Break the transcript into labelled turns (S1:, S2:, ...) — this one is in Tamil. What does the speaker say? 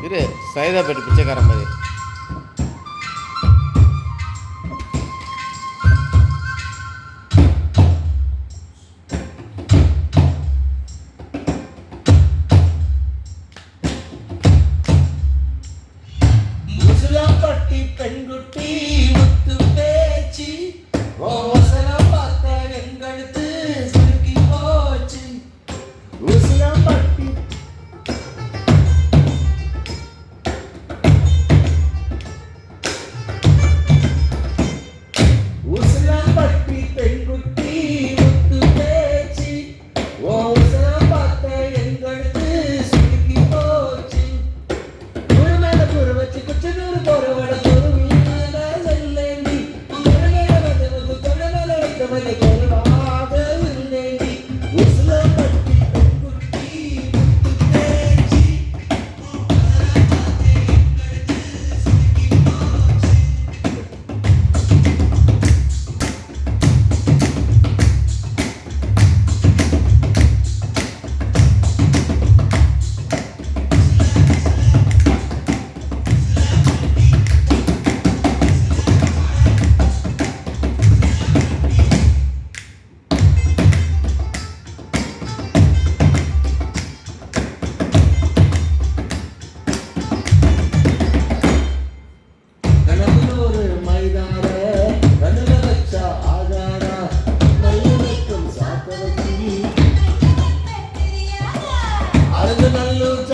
S1: இரு சைதாப்பேட்டு பிச்சைக்காரன் மாதிரி.
S2: முசுலாம்பட்டி பெண்குட்டி முத்து பேச்சு ஓசலம் பார்த்த எங்களுக்கு சுருக்கி போச்சு. முசுலாம்பட்டி முசுலாம்பட்டி பெண்குட்டி முத்து பேச்சு ஓசலம் பார்த்த எங்களுக்கு சுருக்கி போச்சு. முழுமையில புற வச்சு குச்சனூர் போறவட பொறுமையான செல்லேண்டி முருகைய வந்து தொழமலை வைத்தவரை குறைவாக இல்லேண்டி. முசுலாம்பட்டி பெண்குட்டி முத்து பேச்சு கனவுலொரு மைதான கனல வச்சா ஆகாரா நல்லுக்கும் சாத்த வச்சி அழகு நல்லூர்